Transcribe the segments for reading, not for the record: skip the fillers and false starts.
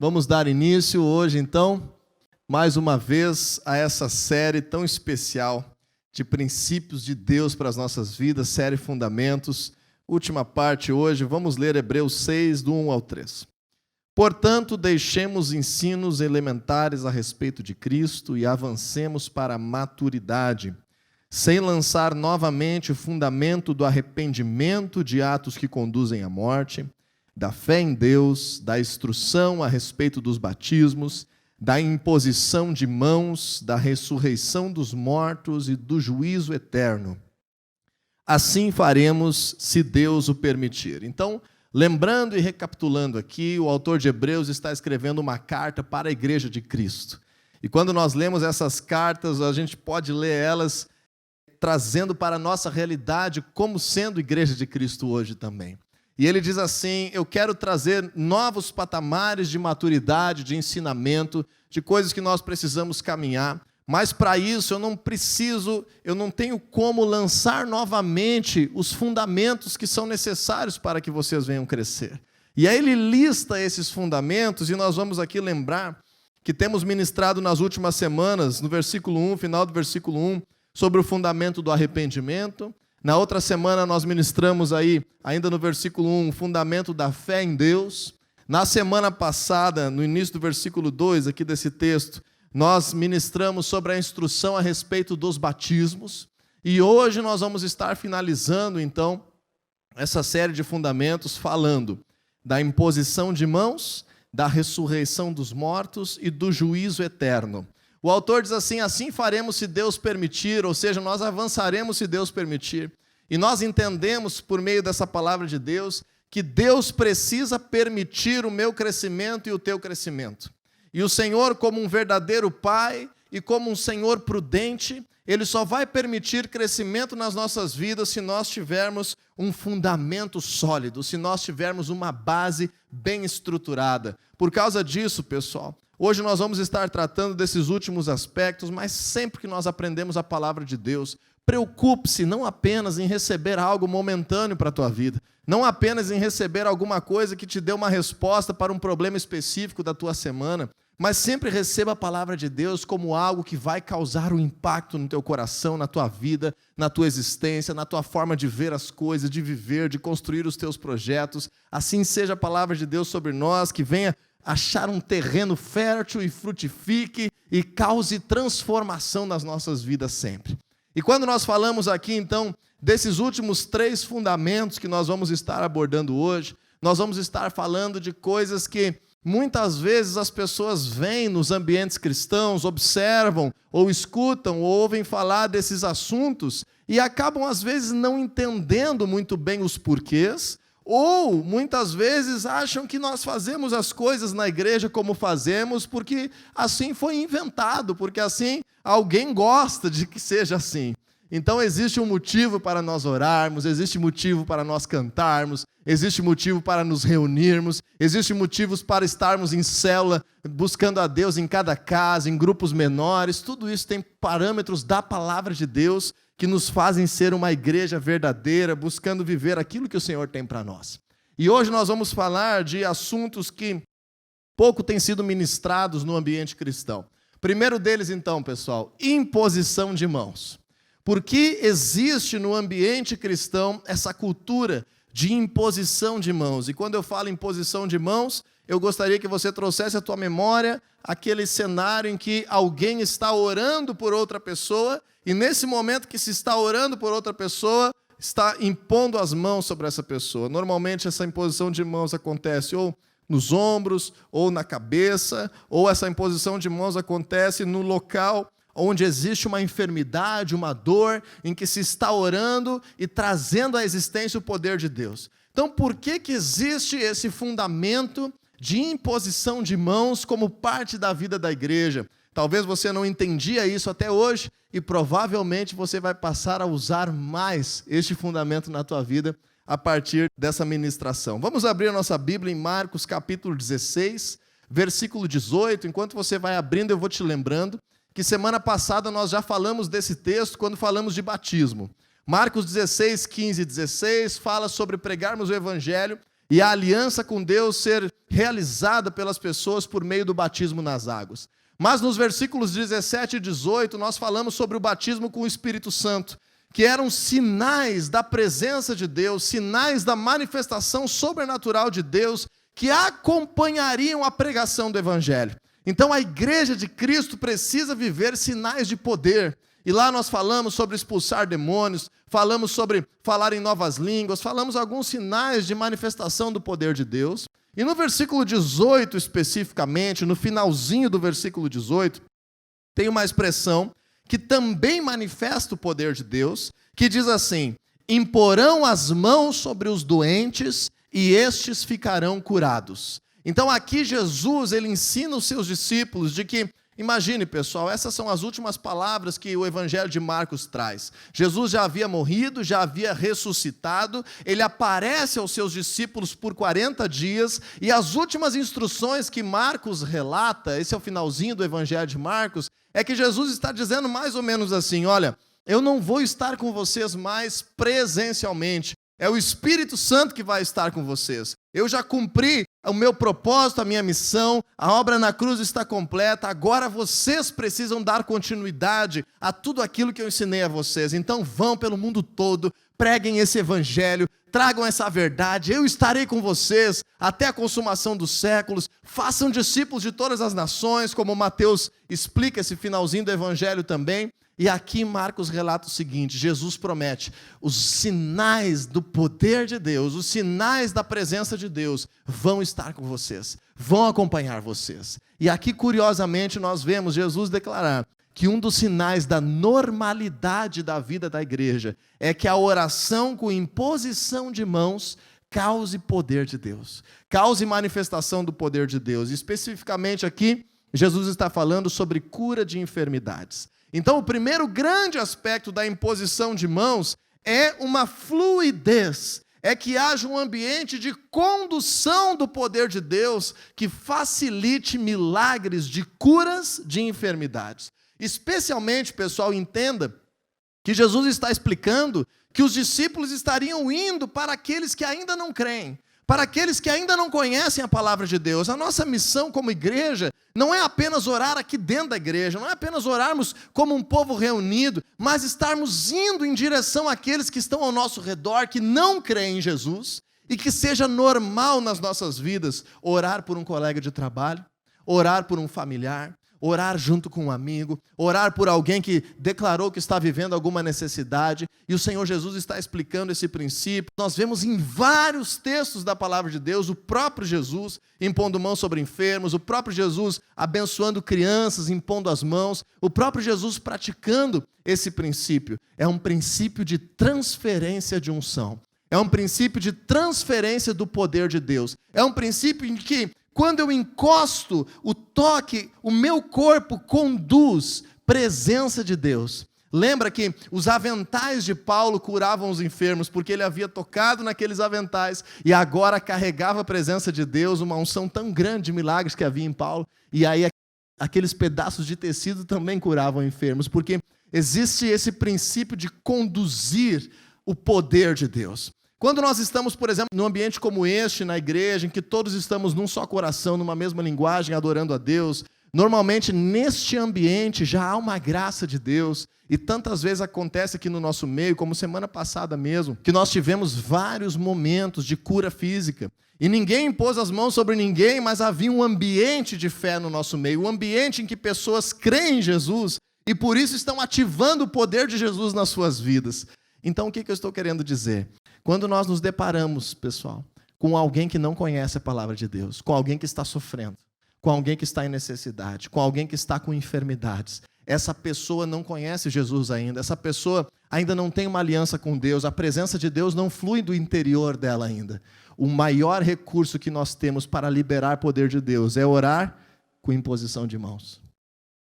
Vamos dar início hoje, então, mais uma vez, a essa série tão especial de princípios de Deus para as nossas vidas, série Fundamentos. Última parte hoje, vamos ler Hebreus 6, do 1 ao 3. Portanto, deixemos ensinos elementares a respeito de Cristo e avancemos para a maturidade, sem lançar novamente o fundamento do arrependimento de atos que conduzem à morte, da fé em Deus, da instrução a respeito dos batismos, da imposição de mãos, da ressurreição dos mortos e do juízo eterno. Assim faremos, se Deus o permitir. Então, lembrando e recapitulando aqui, o autor de Hebreus está escrevendo uma carta para a Igreja de Cristo. E quando nós lemos essas cartas, a gente pode ler elas trazendo para a nossa realidade como sendo Igreja de Cristo hoje também. E ele diz assim: eu quero trazer novos patamares de maturidade, de ensinamento, de coisas que nós precisamos caminhar, mas para isso eu não tenho como lançar novamente os fundamentos que são necessários para que vocês venham crescer. E aí ele lista esses fundamentos, e nós vamos aqui lembrar que temos ministrado nas últimas semanas, no versículo 1, final do versículo 1, sobre o fundamento do arrependimento. Na outra semana nós ministramos aí, ainda no versículo 1, o fundamento da fé em Deus. Na semana passada, no início do versículo 2 aqui desse texto, nós ministramos sobre a instrução a respeito dos batismos. E hoje nós vamos estar finalizando, então, essa série de fundamentos falando da imposição de mãos, da ressurreição dos mortos e do juízo eterno. O autor diz assim: assim faremos se Deus permitir, ou seja, nós avançaremos se Deus permitir. E nós entendemos, por meio dessa palavra de Deus, que Deus precisa permitir o meu crescimento e o teu crescimento. E o Senhor, como um verdadeiro Pai e como um Senhor prudente, Ele só vai permitir crescimento nas nossas vidas se nós tivermos um fundamento sólido, se nós tivermos uma base bem estruturada. Por causa disso, pessoal, hoje nós vamos estar tratando desses últimos aspectos, mas sempre que nós aprendemos a palavra de Deus, preocupe-se não apenas em receber algo momentâneo para a tua vida, não apenas em receber alguma coisa que te dê uma resposta para um problema específico da tua semana, mas sempre receba a palavra de Deus como algo que vai causar um impacto no teu coração, na tua vida, na tua existência, na tua forma de ver as coisas, de viver, de construir os teus projetos. Assim seja a palavra de Deus sobre nós, que venha achar um terreno fértil e frutifique e cause transformação nas nossas vidas sempre. E quando nós falamos aqui, então, desses últimos 3 fundamentos que nós vamos estar abordando hoje, nós vamos estar falando de coisas que muitas vezes as pessoas vêm nos ambientes cristãos, observam ou escutam ou ouvem falar desses assuntos e acabam, às vezes, não entendendo muito bem os porquês, ou muitas vezes acham que nós fazemos as coisas na igreja como fazemos porque assim foi inventado, porque assim alguém gosta de que seja assim. Então existe um motivo para nós orarmos, existe motivo para nós cantarmos, existe motivo para nos reunirmos, existe motivos para estarmos em célula, buscando a Deus em cada casa, em grupos menores. Tudo isso tem parâmetros da palavra de Deus que nos fazem ser uma igreja verdadeira, buscando viver aquilo que o Senhor tem para nós. E hoje nós vamos falar de assuntos que pouco têm sido ministrados no ambiente cristão. Primeiro deles, então, pessoal, imposição de mãos. Por que existe no ambiente cristão essa cultura de imposição de mãos? E quando eu falo imposição de mãos, eu gostaria que você trouxesse à tua memória aquele cenário em que alguém está orando por outra pessoa, e nesse momento que se está orando por outra pessoa, está impondo as mãos sobre essa pessoa. Normalmente essa imposição de mãos acontece ou nos ombros, ou na cabeça, ou essa imposição de mãos acontece no local onde existe uma enfermidade, uma dor, em que se está orando e trazendo à existência o poder de Deus. Então, por que existe esse fundamento de imposição de mãos como parte da vida da igreja? Talvez você não entendia isso até hoje e provavelmente você vai passar a usar mais este fundamento na tua vida a partir dessa ministração. Vamos abrir a nossa Bíblia em Marcos capítulo 16, versículo 18. Enquanto você vai abrindo, eu vou te lembrando que semana passada nós já falamos desse texto quando falamos de batismo. Marcos 16, 15 e 16 fala sobre pregarmos o evangelho e a aliança com Deus ser realizada pelas pessoas por meio do batismo nas águas. Mas nos versículos 17 e 18, nós falamos sobre o batismo com o Espírito Santo, que eram sinais da presença de Deus, sinais da manifestação sobrenatural de Deus, que acompanhariam a pregação do Evangelho. Então a igreja de Cristo precisa viver sinais de poder. E lá nós falamos sobre expulsar demônios, falamos sobre falar em novas línguas, falamos alguns sinais de manifestação do poder de Deus. E no versículo 18 especificamente, no finalzinho do versículo 18, tem uma expressão que também manifesta o poder de Deus, que diz assim: imporão as mãos sobre os doentes e estes ficarão curados. Então aqui Jesus, ele ensina os seus discípulos de que, imagine pessoal, essas são as últimas palavras que o Evangelho de Marcos traz. Jesus já havia morrido, já havia ressuscitado, ele aparece aos seus discípulos por 40 dias, e as últimas instruções que Marcos relata, esse é o finalzinho do Evangelho de Marcos, é que Jesus está dizendo mais ou menos assim: olha, eu não vou estar com vocês mais presencialmente, é o Espírito Santo que vai estar com vocês. Eu já cumpri o meu propósito, a minha missão, a obra na cruz está completa, agora vocês precisam dar continuidade a tudo aquilo que eu ensinei a vocês. Então vão pelo mundo todo, preguem esse evangelho, tragam essa verdade, eu estarei com vocês até a consumação dos séculos, façam discípulos de todas as nações, como Mateus explica esse finalzinho do evangelho também. E aqui Marcos relata o seguinte: Jesus promete, os sinais do poder de Deus, os sinais da presença de Deus vão estar com vocês, vão acompanhar vocês. E aqui, curiosamente, nós vemos Jesus declarar que um dos sinais da normalidade da vida da igreja é que a oração com imposição de mãos cause poder de Deus, cause manifestação do poder de Deus. Especificamente aqui, Jesus está falando sobre cura de enfermidades. Então, o primeiro grande aspecto da imposição de mãos é uma fluidez, é que haja um ambiente de condução do poder de Deus que facilite milagres de curas de enfermidades. Especialmente, pessoal, entenda que Jesus está explicando que os discípulos estariam indo para aqueles que ainda não creem, para aqueles que ainda não conhecem a palavra de Deus. A nossa missão como igreja não é apenas orar aqui dentro da igreja, não é apenas orarmos como um povo reunido, mas estarmos indo em direção àqueles que estão ao nosso redor, que não creem em Jesus, e que seja normal nas nossas vidas orar por um colega de trabalho, orar por um familiar, orar junto com um amigo, orar por alguém que declarou que está vivendo alguma necessidade, e o Senhor Jesus está explicando esse princípio. Nós vemos em vários textos da palavra de Deus, o próprio Jesus impondo mãos sobre enfermos, o próprio Jesus abençoando crianças, impondo as mãos, o próprio Jesus praticando esse princípio. É um princípio de transferência de unção, é um princípio de transferência do poder de Deus, é um princípio em que, quando eu encosto o toque, o meu corpo conduz presença de Deus. Lembra que os aventais de Paulo curavam os enfermos, porque ele havia tocado naqueles aventais e agora carregava a presença de Deus, uma unção tão grande de milagres que havia em Paulo. E aí aqueles pedaços de tecido também curavam enfermos, porque existe esse princípio de conduzir o poder de Deus. Quando nós estamos, por exemplo, num ambiente como este, na igreja, em que todos estamos num só coração, numa mesma linguagem, adorando a Deus, normalmente neste ambiente já há uma graça de Deus, e tantas vezes acontece aqui no nosso meio, como semana passada mesmo, que nós tivemos vários momentos de cura física, e ninguém impôs as mãos sobre ninguém, mas havia um ambiente de fé no nosso meio, um ambiente em que pessoas creem em Jesus, e por isso estão ativando o poder de Jesus nas suas vidas. Então, o que eu estou querendo dizer? Quando nós nos deparamos, pessoal, com alguém que não conhece a palavra de Deus, com alguém que está sofrendo, com alguém que está em necessidade, com alguém que está com enfermidades, essa pessoa não conhece Jesus ainda, essa pessoa ainda não tem uma aliança com Deus, a presença de Deus não flui do interior dela ainda. O maior recurso que nós temos para liberar poder de Deus é orar com imposição de mãos.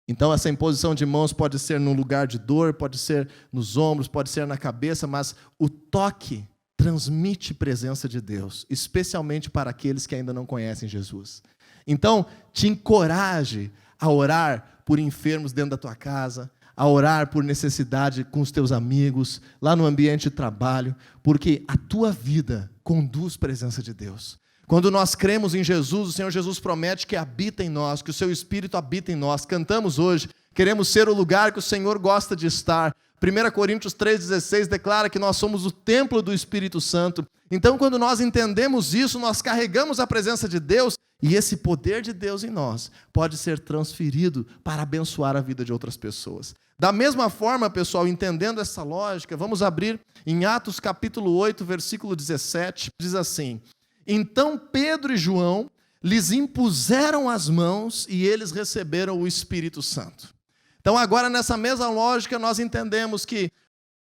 Então essa imposição de mãos pode ser num lugar de dor, pode ser nos ombros, pode ser na cabeça, mas o toque transmite presença de Deus, especialmente para aqueles que ainda não conhecem Jesus. Então, te encoraje a orar por enfermos dentro da tua casa, a orar por necessidade com os teus amigos, lá no ambiente de trabalho, porque a tua vida conduz presença de Deus. Quando nós cremos em Jesus, o Senhor Jesus promete que habita em nós, que o seu Espírito habita em nós. Cantamos hoje, queremos ser o lugar que o Senhor gosta de estar. 1 Coríntios 3,16 declara que nós somos o templo do Espírito Santo. Então, quando nós entendemos isso, nós carregamos a presença de Deus e esse poder de Deus em nós pode ser transferido para abençoar a vida de outras pessoas. Da mesma forma, pessoal, entendendo essa lógica, vamos abrir em Atos capítulo 8, versículo 17, diz assim: então Pedro e João lhes impuseram as mãos e eles receberam o Espírito Santo. Então agora nessa mesma lógica nós entendemos que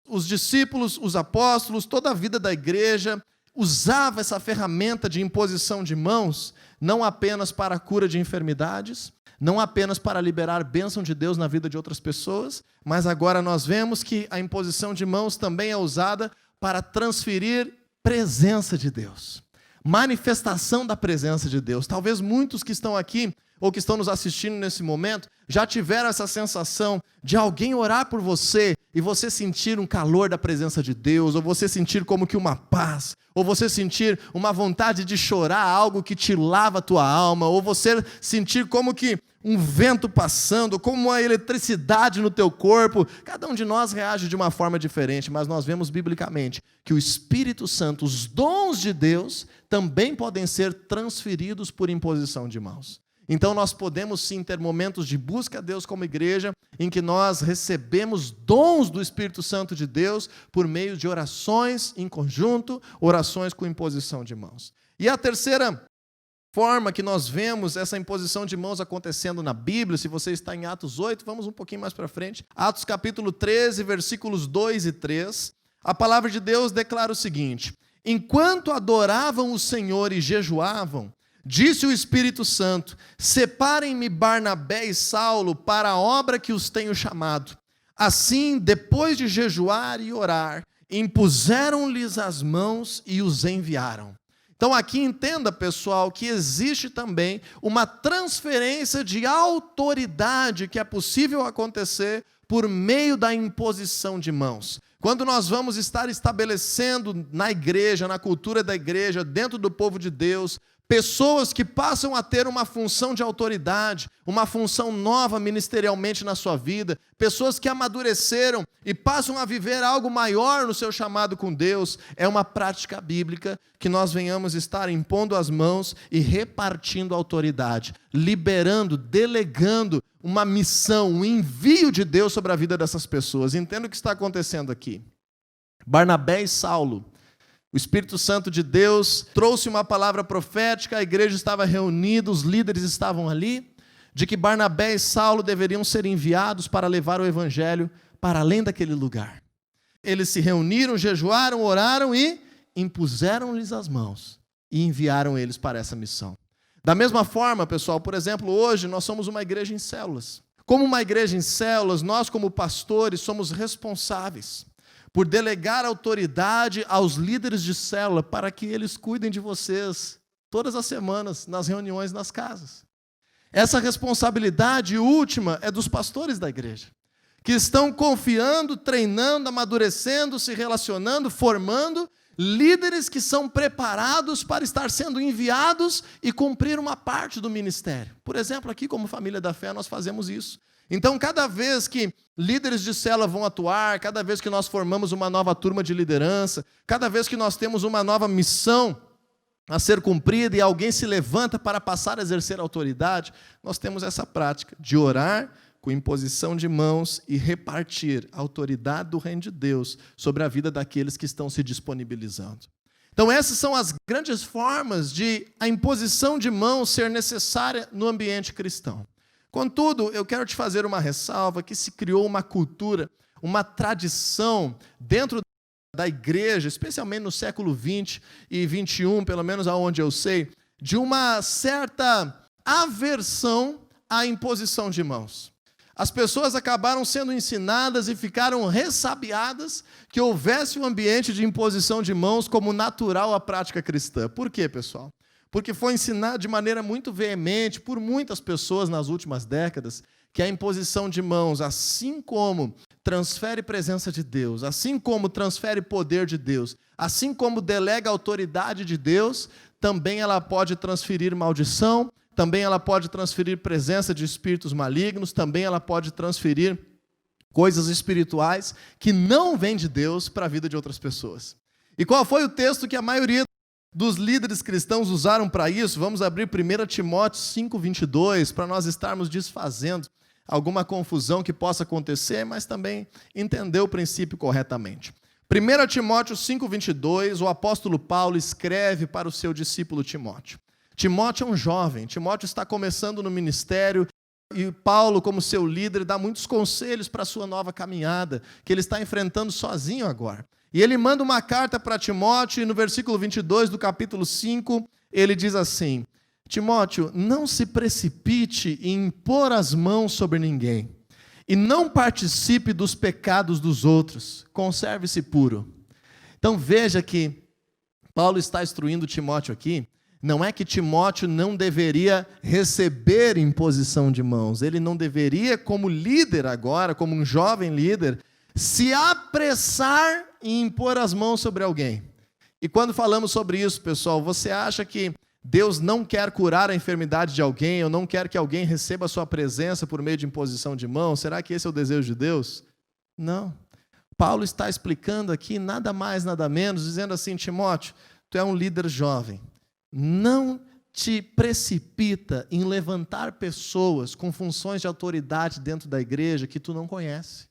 os discípulos, os apóstolos, toda a vida da igreja usava essa ferramenta de imposição de mãos, não apenas para a cura de enfermidades, não apenas para liberar bênção de Deus na vida de outras pessoas, mas agora nós vemos que a imposição de mãos também é usada para transferir presença de Deus. Manifestação da presença de Deus. Talvez muitos que estão aqui ou que estão nos assistindo nesse momento já tiveram essa sensação de alguém orar por você e você sentir um calor da presença de Deus, ou você sentir como que uma paz, ou você sentir uma vontade de chorar algo que te lava a tua alma, ou você sentir como que um vento passando, como uma eletricidade no teu corpo. Cada um de nós reage de uma forma diferente, mas nós vemos biblicamente que o Espírito Santo, os dons de Deus, também podem ser transferidos por imposição de mãos. Então nós podemos sim ter momentos de busca a Deus como igreja, em que nós recebemos dons do Espírito Santo de Deus por meio de orações em conjunto, orações com imposição de mãos. E a terceira forma que nós vemos essa imposição de mãos acontecendo na Bíblia, se você está em Atos 8, vamos um pouquinho mais para frente, Atos capítulo 13, versículos 2 e 3, a palavra de Deus declara o seguinte: enquanto adoravam o Senhor e jejuavam, disse o Espírito Santo: separem-me Barnabé e Saulo para a obra que os tenho chamado. Assim, depois de jejuar e orar, impuseram-lhes as mãos e os enviaram. Então aqui entenda, pessoal, que existe também uma transferência de autoridade que é possível acontecer por meio da imposição de mãos. Quando nós vamos estar estabelecendo na igreja, na cultura da igreja, dentro do povo de Deus, pessoas que passam a ter uma função de autoridade, uma função nova ministerialmente na sua vida, pessoas que amadureceram e passam a viver algo maior no seu chamado com Deus, é uma prática bíblica que nós venhamos estar impondo as mãos e repartindo a autoridade, liberando, delegando uma missão, um envio de Deus sobre a vida dessas pessoas. Entenda o que está acontecendo aqui. Barnabé e Saulo, o Espírito Santo de Deus trouxe uma palavra profética, a igreja estava reunida, os líderes estavam ali, de que Barnabé e Saulo deveriam ser enviados para levar o evangelho para além daquele lugar. Eles se reuniram, jejuaram, oraram e impuseram-lhes as mãos e enviaram eles para essa missão. Da mesma forma, pessoal, por exemplo, hoje nós somos uma igreja em células. Como uma igreja em células, nós como pastores somos responsáveis por delegar autoridade aos líderes de célula para que eles cuidem de vocês todas as semanas, nas reuniões, nas casas. Essa responsabilidade última é dos pastores da igreja, que estão confiando, treinando, amadurecendo, se relacionando, formando líderes que são preparados para estar sendo enviados e cumprir uma parte do ministério. Por exemplo, aqui como Família da Fé nós fazemos isso. Então, cada vez que líderes de célula vão atuar, cada vez que nós formamos uma nova turma de liderança, cada vez que nós temos uma nova missão a ser cumprida e alguém se levanta para passar a exercer autoridade, nós temos essa prática de orar com imposição de mãos e repartir a autoridade do reino de Deus sobre a vida daqueles que estão se disponibilizando. Então, essas são as grandes formas de a imposição de mãos ser necessária no ambiente cristão. Contudo, eu quero te fazer uma ressalva que se criou uma cultura, uma tradição dentro da igreja, especialmente no século 20 e 21, pelo menos aonde eu sei, de uma certa aversão à imposição de mãos. As pessoas acabaram sendo ensinadas e ficaram ressabiadas que houvesse um ambiente de imposição de mãos como natural à prática cristã. Por quê, pessoal? Porque foi ensinado de maneira muito veemente por muitas pessoas nas últimas décadas que a imposição de mãos, assim como transfere presença de Deus, assim como transfere poder de Deus, assim como delega a autoridade de Deus, também ela pode transferir maldição, também ela pode transferir presença de espíritos malignos, também ela pode transferir coisas espirituais que não vêm de Deus para a vida de outras pessoas. E qual foi o texto que a maioria dos líderes cristãos usaram para isso? Vamos abrir 1 Timóteo 5:22, para nós estarmos desfazendo alguma confusão que possa acontecer, mas também entender o princípio corretamente. 1 Timóteo 5:22, o apóstolo Paulo escreve para o seu discípulo Timóteo. Timóteo é um jovem, Timóteo está começando no ministério, e Paulo, como seu líder, dá muitos conselhos para a sua nova caminhada, que ele está enfrentando sozinho agora. E ele manda uma carta para Timóteo, e no versículo 22 do capítulo 5, ele diz assim: Timóteo, não se precipite em impor as mãos sobre ninguém, e não participe dos pecados dos outros, conserve-se puro. Então veja que Paulo está instruindo Timóteo aqui. Não é que Timóteo não deveria receber imposição de mãos, ele não deveria, como líder agora, como um jovem líder, se apressar em impor as mãos sobre alguém. E quando falamos sobre isso, pessoal, você acha que Deus não quer curar a enfermidade de alguém, ou não quer que alguém receba a sua presença por meio de imposição de mãos? Será que esse é o desejo de Deus? Não. Paulo está explicando aqui nada mais, nada menos, dizendo assim: Timóteo, tu é um líder jovem. Não te precipita em levantar pessoas com funções de autoridade dentro da igreja que tu não conhece.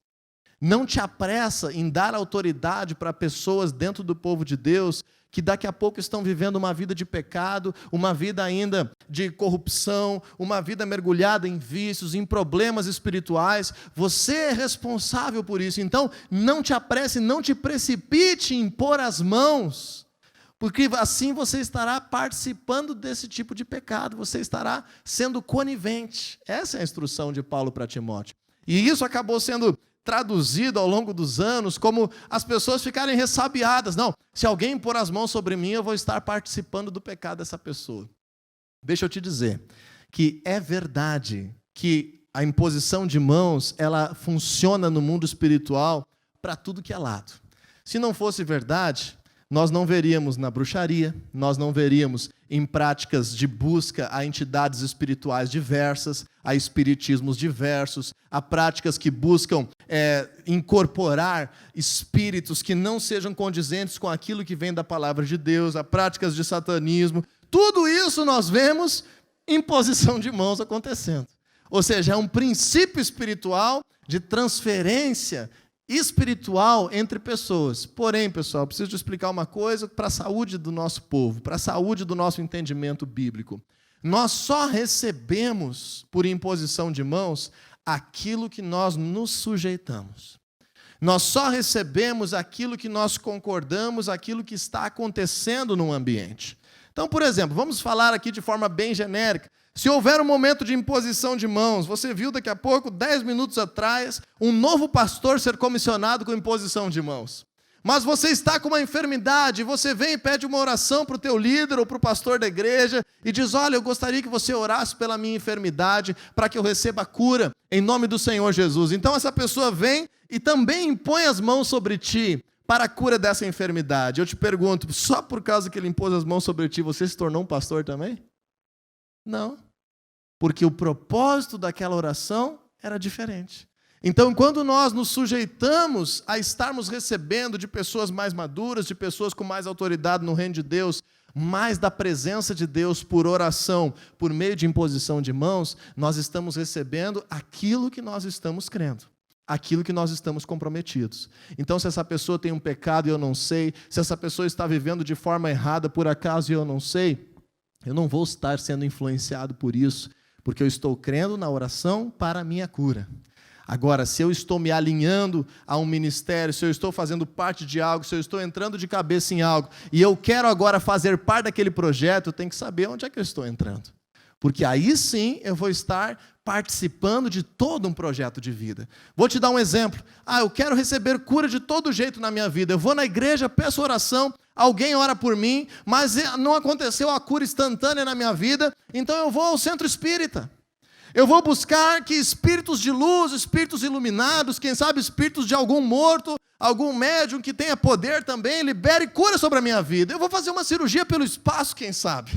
Não te apressa em dar autoridade para pessoas dentro do povo de Deus que daqui a pouco estão vivendo uma vida de pecado, uma vida ainda de corrupção, uma vida mergulhada em vícios, em problemas espirituais. Você é responsável por isso. Então, não te apresse, não te precipite em pôr as mãos, porque assim você estará participando desse tipo de pecado, você estará sendo conivente. Essa é a instrução de Paulo para Timóteo. E isso acabou sendo traduzido ao longo dos anos como as pessoas ficarem ressabiadas. Não, se alguém pôr as mãos sobre mim, eu vou estar participando do pecado dessa pessoa. Deixa eu te dizer que é verdade que a imposição de mãos, ela funciona no mundo espiritual para tudo que é lado. Se não fosse verdade, nós não veríamos na bruxaria, nós não veríamos em práticas de busca a entidades espirituais diversas, a espiritismos diversos, a práticas que buscam incorporar espíritos que não sejam condizentes com aquilo que vem da palavra de Deus, a práticas de satanismo. Tudo isso nós vemos imposição de mãos acontecendo. Ou seja, é um princípio espiritual de transferência espiritual entre pessoas. Porém, pessoal, preciso explicar uma coisa para a saúde do nosso povo, para a saúde do nosso entendimento bíblico. Nós só recebemos, por imposição de mãos, aquilo que nós nos sujeitamos. Nós só recebemos aquilo que nós concordamos, aquilo que está acontecendo no ambiente. Então, por exemplo, vamos falar aqui de forma bem genérica. Se houver um momento de imposição de mãos, você viu daqui a pouco, 10 minutos atrás, um novo pastor ser comissionado com imposição de mãos. Mas você está com uma enfermidade, você vem e pede uma oração para o teu líder ou para o pastor da igreja e diz: olha, eu gostaria que você orasse pela minha enfermidade para que eu receba a cura em nome do Senhor Jesus. Então essa pessoa vem e também impõe as mãos sobre ti para a cura dessa enfermidade. Eu te pergunto, só por causa que ele impôs as mãos sobre ti, você se tornou um pastor também? Não. Porque o propósito daquela oração era diferente. Então, quando nós nos sujeitamos a estarmos recebendo de pessoas mais maduras, de pessoas com mais autoridade no reino de Deus, mais da presença de Deus por oração, por meio de imposição de mãos, nós estamos recebendo aquilo que nós estamos crendo, aquilo que nós estamos comprometidos. Então, se essa pessoa tem um pecado e eu não sei, se essa pessoa está vivendo de forma errada por acaso e eu não sei, eu não vou estar sendo influenciado por isso, porque eu estou crendo na oração para a minha cura. Agora, se eu estou me alinhando a um ministério, se eu estou fazendo parte de algo, se eu estou entrando de cabeça em algo, e eu quero agora fazer parte daquele projeto, eu tenho que saber onde é que eu estou entrando. Porque aí sim eu vou estar participando de todo um projeto de vida. Vou te dar um exemplo. Eu quero receber cura de todo jeito na minha vida. Eu vou na igreja, peço oração, alguém ora por mim, mas não aconteceu a cura instantânea na minha vida, então eu vou ao centro espírita. Eu vou buscar que espíritos de luz, espíritos iluminados, quem sabe espíritos de algum morto, algum médium que tenha poder também, libere cura sobre a minha vida. Eu vou fazer uma cirurgia pelo espaço, quem sabe.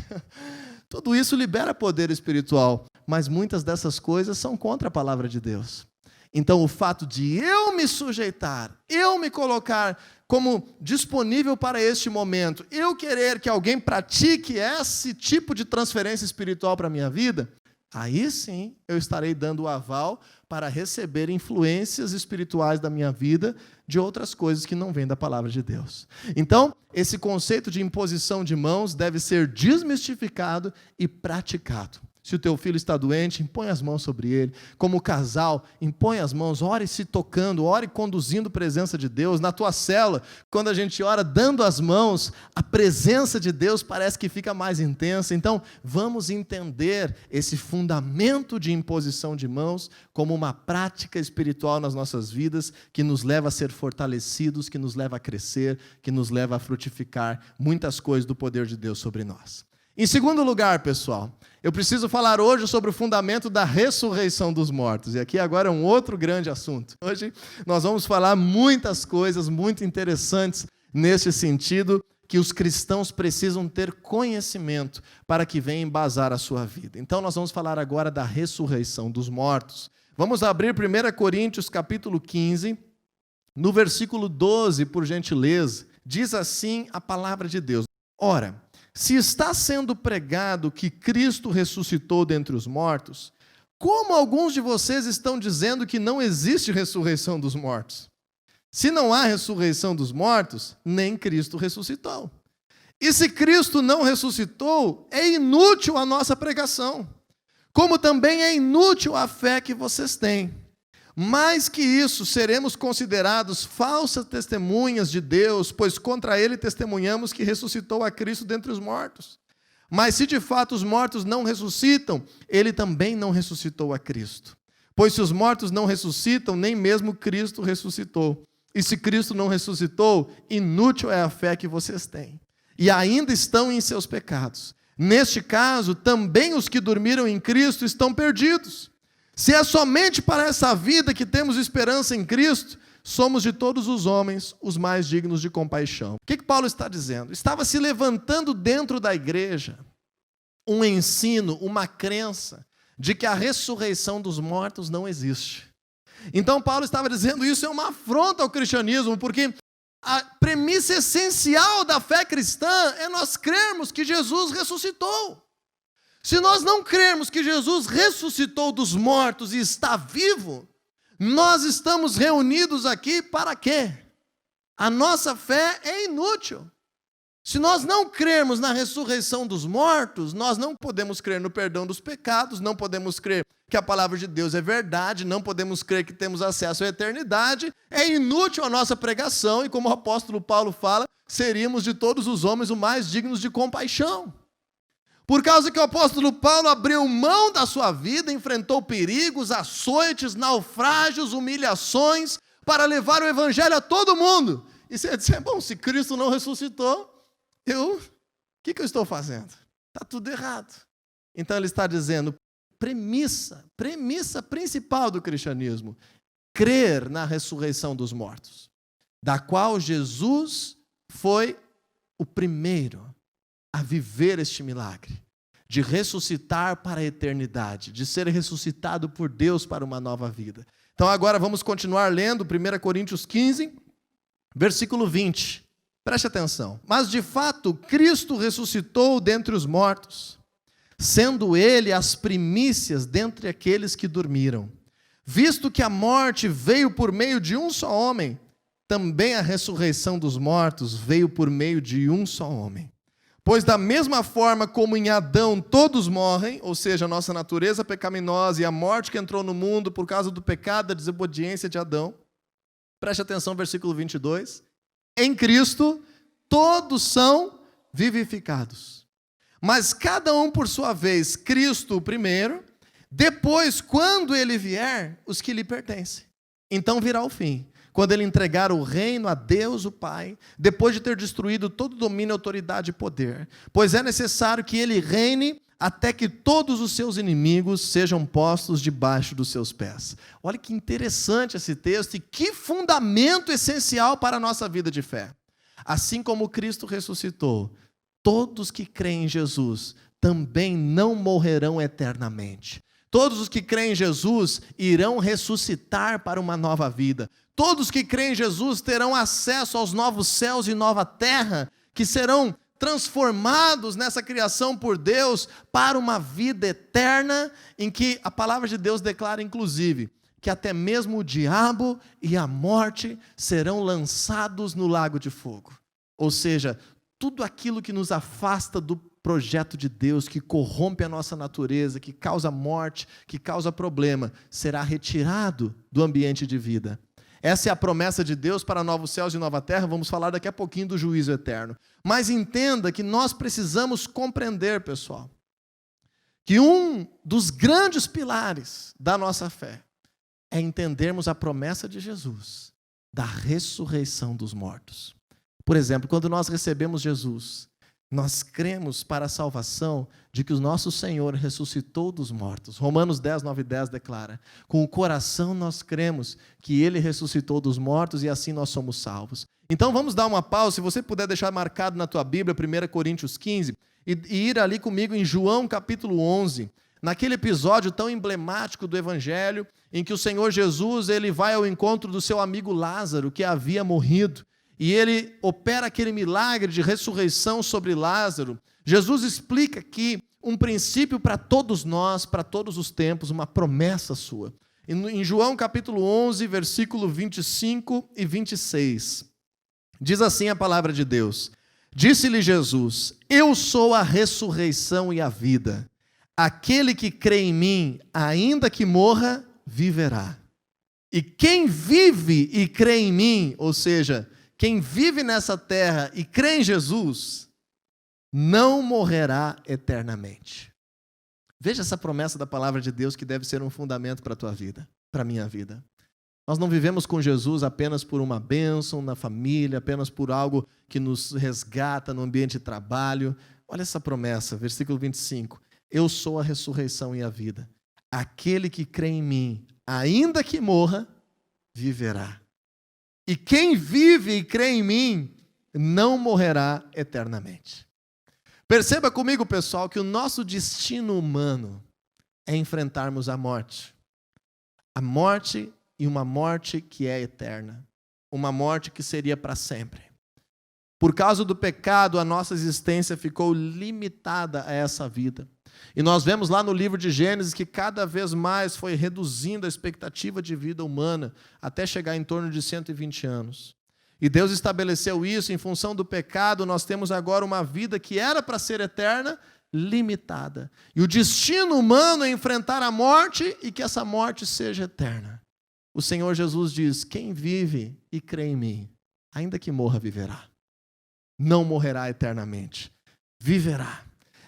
Tudo isso libera poder espiritual, mas muitas dessas coisas são contra a palavra de Deus. Então, o fato de eu me sujeitar, eu me colocar como disponível para este momento, eu querer que alguém pratique esse tipo de transferência espiritual para a minha vida, aí sim eu estarei dando o aval para receber influências espirituais da minha vida de outras coisas que não vêm da palavra de Deus. Então, esse conceito de imposição de mãos deve ser desmistificado e praticado. Se o teu filho está doente, impõe as mãos sobre ele. Como casal, impõe as mãos, ore se tocando, ore conduzindo a presença de Deus. Na tua célula, quando a gente ora dando as mãos, a presença de Deus parece que fica mais intensa. Então, vamos entender esse fundamento de imposição de mãos como uma prática espiritual nas nossas vidas, que nos leva a ser fortalecidos, que nos leva a crescer, que nos leva a frutificar muitas coisas do poder de Deus sobre nós. Em segundo lugar, pessoal, eu preciso falar hoje sobre o fundamento da ressurreição dos mortos. E aqui agora é um outro grande assunto. Hoje nós vamos falar muitas coisas muito interessantes nesse sentido, que os cristãos precisam ter conhecimento para que venha embasar a sua vida. Então nós vamos falar agora da ressurreição dos mortos. Vamos abrir 1 Coríntios capítulo 15, no versículo 12, por gentileza. Diz assim a palavra de Deus: Ora, se está sendo pregado que Cristo ressuscitou dentre os mortos, como alguns de vocês estão dizendo que não existe ressurreição dos mortos? Se não há ressurreição dos mortos, nem Cristo ressuscitou. E se Cristo não ressuscitou, é inútil a nossa pregação, como também é inútil a fé que vocês têm. Mais que isso, seremos considerados falsas testemunhas de Deus, pois contra ele testemunhamos que ressuscitou a Cristo dentre os mortos. Mas se de fato os mortos não ressuscitam, ele também não ressuscitou a Cristo. Pois se os mortos não ressuscitam, nem mesmo Cristo ressuscitou. E se Cristo não ressuscitou, inútil é a fé que vocês têm. E ainda estão em seus pecados. Neste caso, também os que dormiram em Cristo estão perdidos. Se é somente para essa vida que temos esperança em Cristo, somos de todos os homens os mais dignos de compaixão. O que Paulo está dizendo? Estava se levantando dentro da igreja um ensino, uma crença de que a ressurreição dos mortos não existe. Então Paulo estava dizendo isso é uma afronta ao cristianismo, porque a premissa essencial da fé cristã é nós crermos que Jesus ressuscitou. Se nós não crermos que Jesus ressuscitou dos mortos e está vivo, nós estamos reunidos aqui para quê? A nossa fé é inútil. Se nós não crermos na ressurreição dos mortos, nós não podemos crer no perdão dos pecados, não podemos crer que a palavra de Deus é verdade, não podemos crer que temos acesso à eternidade, é inútil a nossa pregação, e como o apóstolo Paulo fala, seríamos de todos os homens os mais dignos de compaixão. Por causa que o apóstolo Paulo abriu mão da sua vida, enfrentou perigos, açoites, naufrágios, humilhações, para levar o evangelho a todo mundo. E você diz, bom, se Cristo não ressuscitou, o que eu estou fazendo? Está tudo errado. Então ele está dizendo, premissa principal do cristianismo, crer na ressurreição dos mortos, da qual Jesus foi o primeiro a viver este milagre, de ressuscitar para a eternidade, de ser ressuscitado por Deus para uma nova vida. Então agora vamos continuar lendo 1 Coríntios 15, versículo 20. Preste atenção. Mas de fato, Cristo ressuscitou dentre os mortos, sendo ele as primícias dentre aqueles que dormiram. Visto que a morte veio por meio de um só homem, também a ressurreição dos mortos veio por meio de um só homem. Pois da mesma forma como em Adão todos morrem, ou seja, a nossa natureza pecaminosa e a morte que entrou no mundo por causa do pecado, da desobediência de Adão, preste atenção, versículo 22, em Cristo todos são vivificados. Mas cada um por sua vez, Cristo o primeiro, depois, quando ele vier, os que lhe pertencem. Então virá o fim, quando ele entregar o reino a Deus o Pai, depois de ter destruído todo domínio, autoridade e poder. Pois é necessário que ele reine até que todos os seus inimigos sejam postos debaixo dos seus pés. Olha que interessante esse texto e que fundamento essencial para a nossa vida de fé. Assim como Cristo ressuscitou, todos que creem em Jesus também não morrerão eternamente. Todos os que creem em Jesus irão ressuscitar para uma nova vida. Todos que creem em Jesus terão acesso aos novos céus e nova terra, que serão transformados nessa criação por Deus para uma vida eterna, em que a palavra de Deus declara, inclusive, que até mesmo o diabo e a morte serão lançados no lago de fogo. Ou seja, tudo aquilo que nos afasta do projeto de Deus, que corrompe a nossa natureza, que causa morte, que causa problema, será retirado do ambiente de vida. Essa é a promessa de Deus para novos céus e nova terra. Vamos falar daqui a pouquinho do juízo eterno. Mas entenda que nós precisamos compreender, pessoal, que um dos grandes pilares da nossa fé é entendermos a promessa de Jesus, da ressurreição dos mortos. Por exemplo, quando nós recebemos Jesus, nós cremos para a salvação de que o nosso Senhor ressuscitou dos mortos. Romanos 10, 9 e 10 declara: com o coração nós cremos que Ele ressuscitou dos mortos e assim nós somos salvos. Então vamos dar uma pausa, se você puder deixar marcado na tua Bíblia, 1 Coríntios 15, e ir ali comigo em João capítulo 11, naquele episódio tão emblemático do Evangelho, em que o Senhor Jesus ele vai ao encontro do seu amigo Lázaro, que havia morrido. E ele opera aquele milagre de ressurreição sobre Lázaro. Jesus explica aqui um princípio para todos nós, para todos os tempos, uma promessa sua. Em João capítulo 11, versículo 25 e 26, diz assim a palavra de Deus: disse-lhe Jesus: eu sou a ressurreição e a vida. Aquele que crê em mim, ainda que morra, viverá. E quem vive e crê em mim, ou seja, quem vive nessa terra e crê em Jesus, não morrerá eternamente. Veja essa promessa da palavra de Deus que deve ser um fundamento para a tua vida, para a minha vida. Nós não vivemos com Jesus apenas por uma bênção na família, apenas por algo que nos resgata no ambiente de trabalho. Olha essa promessa, versículo 25. Eu sou a ressurreição e a vida. Aquele que crê em mim, ainda que morra, viverá. E quem vive e crê em mim, não morrerá eternamente. Perceba comigo, pessoal, que o nosso destino humano é enfrentarmos a morte. A morte e uma morte que é eterna. Uma morte que seria para sempre. Por causa do pecado, a nossa existência ficou limitada a essa vida. E nós vemos lá no livro de Gênesis que cada vez mais foi reduzindo a expectativa de vida humana até chegar em torno de 120 anos. E Deus estabeleceu isso em função do pecado. Nós temos agora uma vida que era para ser eterna, limitada. E o destino humano é enfrentar a morte e que essa morte seja eterna. O Senhor Jesus diz: quem vive e crê em mim, ainda que morra, viverá. Não morrerá eternamente, viverá.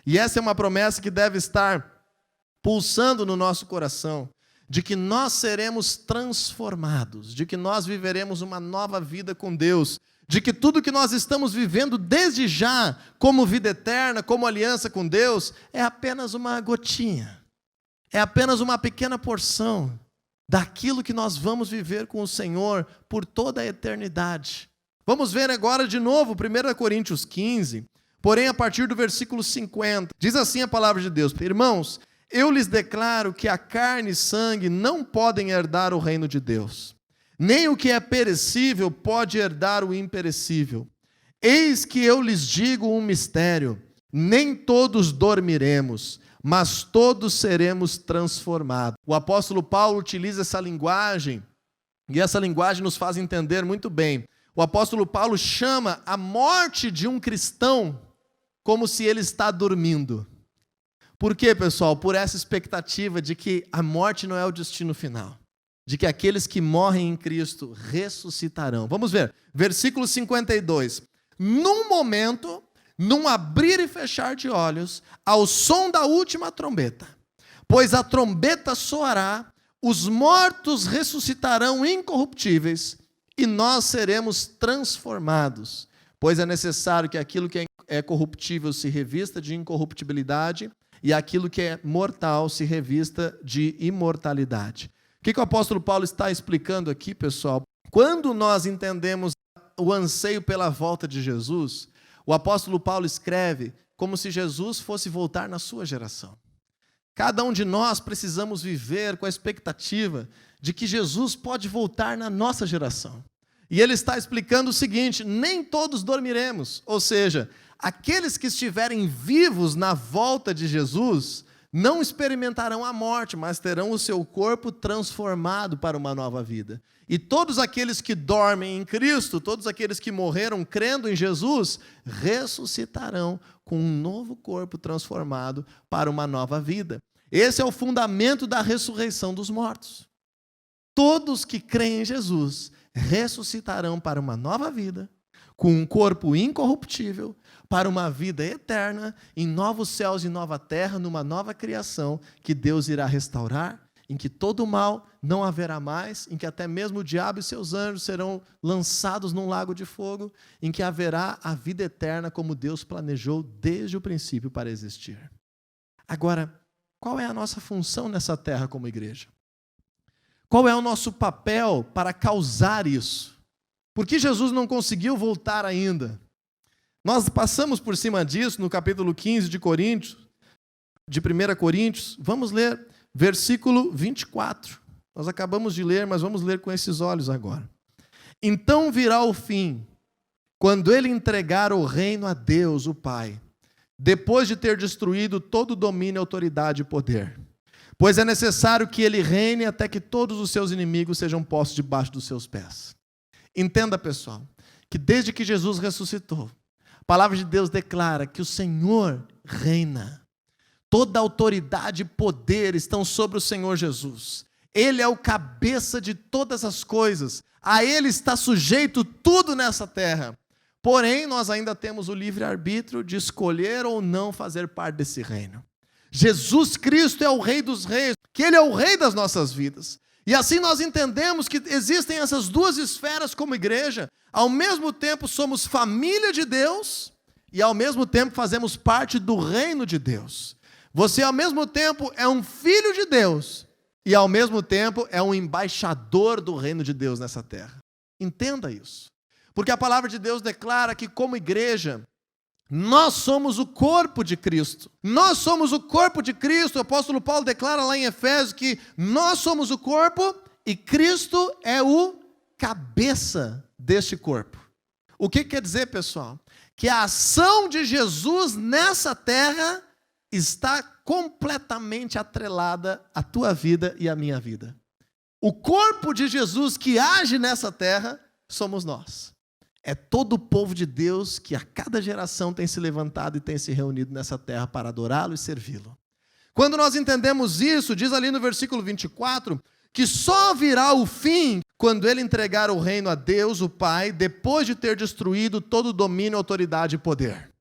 E essa é uma promessa que deve estar pulsando no nosso coração, de que nós seremos transformados, de que nós viveremos uma nova vida com Deus, de que tudo que nós estamos vivendo desde já, como vida eterna, como aliança com Deus, é apenas uma gotinha, é apenas uma pequena porção daquilo que nós vamos viver com o Senhor por toda a eternidade. Vamos ver agora de novo 1 Coríntios 15, porém a partir do versículo 50. Diz assim a palavra de Deus: irmãos, eu lhes declaro que a carne e sangue não podem herdar o reino de Deus, nem o que é perecível pode herdar o imperecível. Eis que eu lhes digo um mistério: nem todos dormiremos, mas todos seremos transformados. O apóstolo Paulo utiliza essa linguagem, e essa linguagem nos faz entender muito bem. O apóstolo Paulo chama a morte de um cristão como se ele está dormindo. Por quê, pessoal? Por essa expectativa de que a morte não é o destino final, de que aqueles que morrem em Cristo ressuscitarão. Vamos ver, versículo 52. Num momento, num abrir e fechar de olhos, ao som da última trombeta, pois a trombeta soará, os mortos ressuscitarão incorruptíveis, e nós seremos transformados, pois é necessário que aquilo que é corruptível se revista de incorruptibilidade e aquilo que é mortal se revista de imortalidade. O que o apóstolo Paulo está explicando aqui, pessoal? Quando nós entendemos o anseio pela volta de Jesus, o apóstolo Paulo escreve como se Jesus fosse voltar na sua geração. Cada um de nós precisamos viver com a expectativa de que Jesus pode voltar na nossa geração. E ele está explicando o seguinte: nem todos dormiremos, ou seja, aqueles que estiverem vivos na volta de Jesus não experimentarão a morte, mas terão o seu corpo transformado para uma nova vida. E todos aqueles que dormem em Cristo, todos aqueles que morreram crendo em Jesus, ressuscitarão com um novo corpo transformado para uma nova vida. Esse é o fundamento da ressurreição dos mortos. Todos que creem em Jesus ressuscitarão para uma nova vida, com um corpo incorruptível, para uma vida eterna, em novos céus e nova terra, numa nova criação que Deus irá restaurar, em que todo mal não haverá mais, em que até mesmo o diabo e seus anjos serão lançados num lago de fogo, em que haverá a vida eterna como Deus planejou desde o princípio para existir. Agora, qual é a nossa função nessa terra como igreja? Qual é o nosso papel para causar isso? Por que Jesus não conseguiu voltar ainda? Nós passamos por cima disso no capítulo 15 de 1 Coríntios. Vamos ler versículo 24. Nós acabamos de ler, mas vamos ler com esses olhos agora. Então virá o fim, quando ele entregar o reino a Deus, o Pai, depois de ter destruído todo o domínio, autoridade e poder. Pois é necessário que ele reine até que todos os seus inimigos sejam postos debaixo dos seus pés. Entenda, pessoal, que desde que Jesus ressuscitou, a palavra de Deus declara que o Senhor reina. Toda autoridade e poder estão sobre o Senhor Jesus. Ele é o cabeça de todas as coisas. A Ele está sujeito tudo nessa terra. Porém, nós ainda temos o livre-arbítrio de escolher ou não fazer parte desse reino. Jesus Cristo é o Rei dos Reis, que Ele é o Rei das nossas vidas. E assim nós entendemos que existem essas duas esferas como igreja. Ao mesmo tempo somos família de Deus e ao mesmo tempo fazemos parte do reino de Deus. Você ao mesmo tempo é um filho de Deus e ao mesmo tempo é um embaixador do reino de Deus nessa terra. Entenda isso. Porque a palavra de Deus declara que como igreja, nós somos o corpo de Cristo. Nós somos o corpo de Cristo. O apóstolo Paulo declara lá em Efésios que nós somos o corpo e Cristo é o cabeça deste corpo. O que quer dizer, pessoal? Que a ação de Jesus nessa terra está completamente atrelada à tua vida e à minha vida. O corpo de Jesus que age nessa terra somos nós. É todo o povo de Deus que a cada geração tem se levantado e tem se reunido nessa terra para adorá-lo e servi-lo. Quando nós entendemos isso, diz ali no versículo 24, que só virá o fim quando ele entregar o reino a Deus, o Pai, depois de ter destruído todo o domínio, autoridade e poder.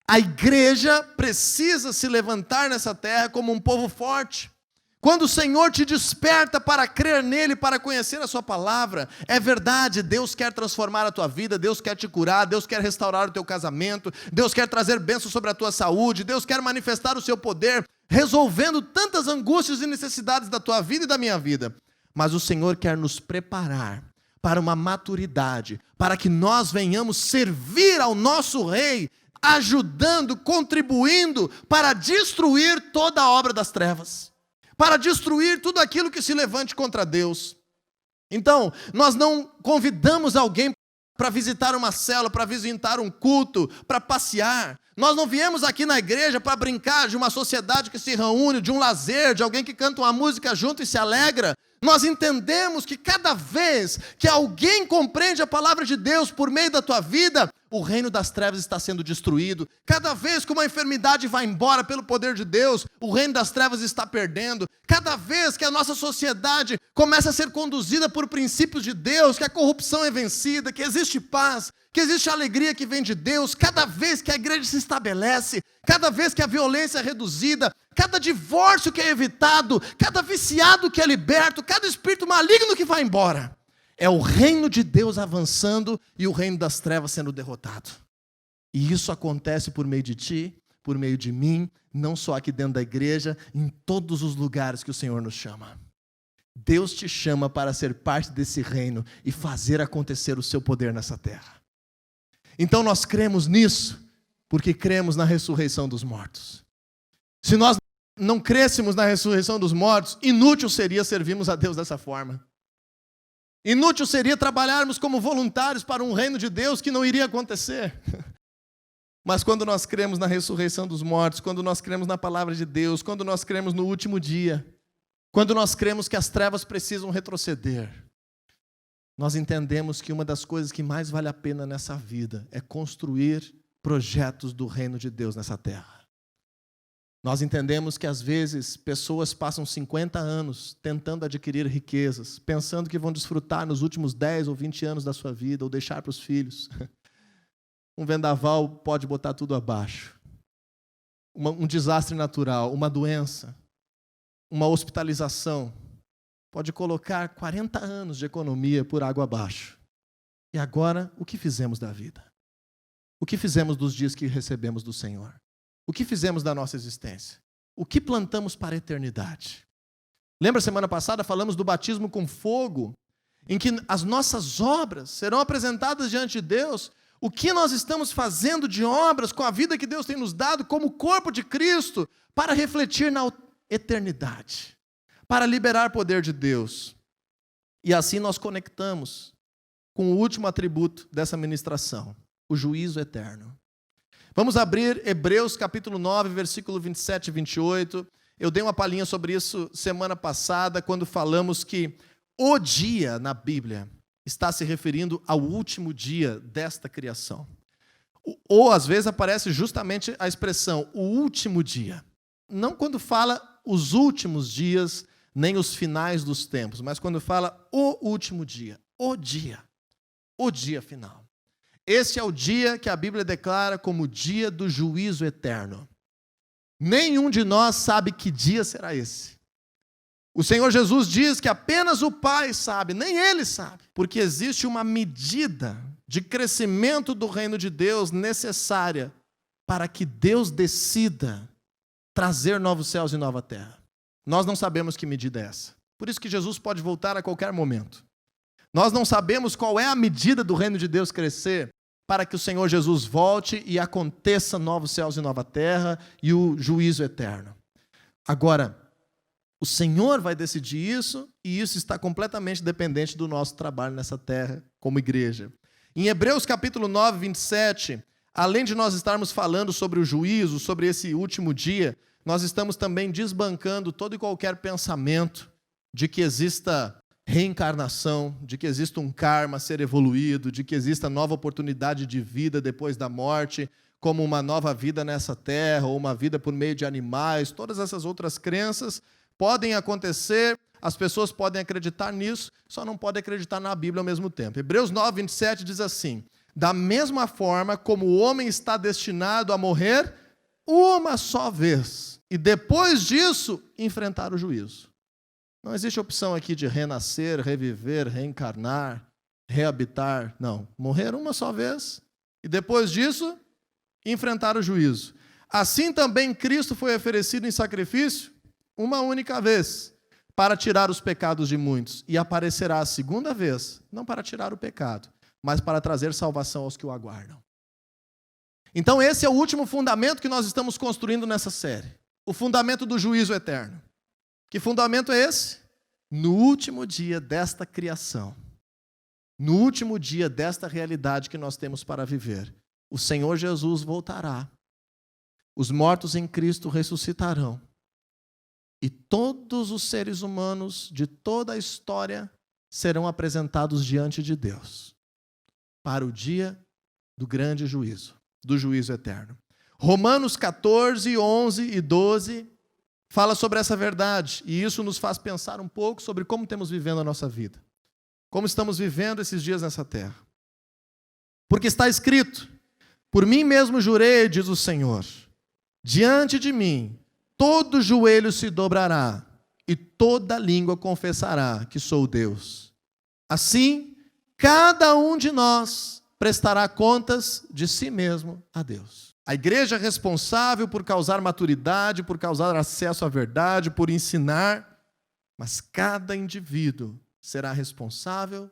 A igreja precisa se levantar nessa terra como um povo forte. Quando o Senhor te desperta para crer nele, para conhecer a sua palavra, é verdade, Deus quer transformar a tua vida, Deus quer te curar, Deus quer restaurar o teu casamento, Deus quer trazer bênçãos sobre a tua saúde, Deus quer manifestar o seu poder, resolvendo tantas angústias e necessidades da tua vida e da minha vida. Mas o Senhor quer nos preparar para uma maturidade, para que nós venhamos servir ao nosso Rei, ajudando, contribuindo para destruir toda a obra das trevas. Para destruir tudo aquilo que se levante contra Deus. Então, nós não convidamos alguém para visitar uma célula, para visitar um culto, para passear. Nós não viemos aqui na igreja para brincar de uma sociedade que se reúne, de um lazer, de alguém que canta uma música junto e se alegra. Nós entendemos que cada vez que alguém compreende a palavra de Deus por meio da tua vida, o reino das trevas está sendo destruído. Cada vez que uma enfermidade vai embora pelo poder de Deus, o reino das trevas está perdendo. Cada vez que a nossa sociedade começa a ser conduzida por princípios de Deus, que a corrupção é vencida, que existe paz, que existe alegria que vem de Deus, cada vez que a igreja se estabelece, cada vez que a violência é reduzida, cada divórcio que é evitado, cada viciado que é liberto, cada espírito maligno que vai embora, é o reino de Deus avançando e o reino das trevas sendo derrotado. E isso acontece por meio de ti, por meio de mim, não só aqui dentro da igreja, em todos os lugares que o Senhor nos chama. Deus te chama para ser parte desse reino e fazer acontecer o seu poder nessa terra. Então nós cremos nisso, porque cremos na ressurreição dos mortos. Se nós não crêssemos na ressurreição dos mortos, inútil seria servirmos a Deus dessa forma. Inútil seria trabalharmos como voluntários para um reino de Deus que não iria acontecer. Mas quando nós cremos na ressurreição dos mortos, quando nós cremos na palavra de Deus, quando nós cremos no último dia, quando nós cremos que as trevas precisam retroceder, nós entendemos que uma das coisas que mais vale a pena nessa vida é construir projetos do reino de Deus nessa terra. Nós entendemos que às vezes pessoas passam 50 anos tentando adquirir riquezas, pensando que vão desfrutar nos últimos 10 ou 20 anos da sua vida, ou deixar para os filhos. Um vendaval pode botar tudo abaixo. Um desastre natural, uma doença, uma hospitalização, pode colocar 40 anos de economia por água abaixo. E agora, o que fizemos da vida? O que fizemos dos dias que recebemos do Senhor? O que fizemos da nossa existência? O que plantamos para a eternidade? Lembra, semana passada, falamos do batismo com fogo, em que as nossas obras serão apresentadas diante de Deus. O que nós estamos fazendo de obras com a vida que Deus tem nos dado como corpo de Cristo para refletir na eternidade, para liberar poder de Deus. E assim nós conectamos com o último atributo dessa ministração, o juízo eterno. Vamos abrir Hebreus capítulo 9, versículo 27 e 28. Eu dei uma palhinha sobre isso semana passada, quando falamos que o dia na Bíblia está se referindo ao último dia desta criação. Ou às vezes aparece justamente a expressão, o último dia. Não quando fala os últimos dias, nem os finais dos tempos, mas quando fala o último dia, o dia final. Esse é o dia que a Bíblia declara como o dia do juízo eterno. Nenhum de nós sabe que dia será esse. O Senhor Jesus diz que apenas o Pai sabe, nem Ele sabe, porque existe uma medida de crescimento do reino de Deus necessária para que Deus decida trazer novos céus e nova terra. Nós não sabemos que medida é essa. Por isso que Jesus pode voltar a qualquer momento. Nós não sabemos qual é a medida do reino de Deus crescer para que o Senhor Jesus volte e aconteça novos céus e nova terra e o juízo eterno. Agora, o Senhor vai decidir isso, e isso está completamente dependente do nosso trabalho nessa terra como igreja. Em Hebreus capítulo 9, 27, além de nós estarmos falando sobre o juízo, sobre esse último dia, nós estamos também desbancando todo e qualquer pensamento de que exista reencarnação, de que exista um karma a ser evoluído, de que exista nova oportunidade de vida depois da morte, como uma nova vida nessa terra, ou uma vida por meio de animais. Todas essas outras crenças podem acontecer, as pessoas podem acreditar nisso, só não podem acreditar na Bíblia ao mesmo tempo. Hebreus 9, 27 diz assim: da mesma forma como o homem está destinado a morrer uma só vez, e depois disso, enfrentar o juízo. Não existe opção aqui de renascer, reviver, reencarnar, reabitar. Não. Morrer uma só vez e depois disso, enfrentar o juízo. Assim também Cristo foi oferecido em sacrifício uma única vez para tirar os pecados de muitos. E aparecerá a segunda vez, não para tirar o pecado, mas para trazer salvação aos que o aguardam. Então esse é o último fundamento que nós estamos construindo nessa série. O fundamento do juízo eterno. Que fundamento é esse? No último dia desta criação, no último dia desta realidade que nós temos para viver, o Senhor Jesus voltará, os mortos em Cristo ressuscitarão, e todos os seres humanos de toda a história serão apresentados diante de Deus, para o dia do grande juízo, do juízo eterno. Romanos 14, 11 e 12 fala sobre essa verdade, e isso nos faz pensar um pouco sobre como temos vivendo a nossa vida. Como estamos vivendo esses dias nessa terra. Porque está escrito: por mim mesmo jurei, diz o Senhor, diante de mim todo joelho se dobrará, e toda língua confessará que sou Deus. Assim, cada um de nós prestará contas de si mesmo a Deus. A igreja é responsável por causar maturidade, por causar acesso à verdade, por ensinar, mas cada indivíduo será responsável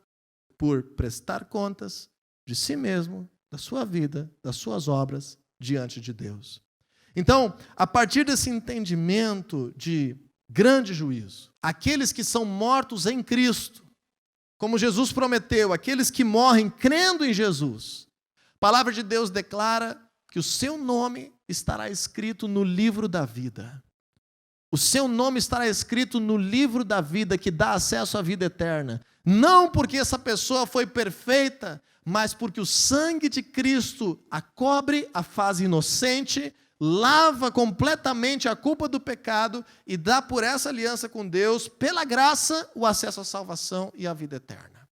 por prestar contas de si mesmo, da sua vida, das suas obras diante de Deus. Então, a partir desse entendimento de grande juízo, aqueles que são mortos em Cristo, como Jesus prometeu, aqueles que morrem crendo em Jesus, a palavra de Deus declara que o seu nome estará escrito no livro da vida. O seu nome estará escrito no livro da vida que dá acesso à vida eterna. Não porque essa pessoa foi perfeita, mas porque o sangue de Cristo a cobre, a faz inocente, lava completamente a culpa do pecado e dá por essa aliança com Deus, pela graça, o acesso à salvação e à vida eterna.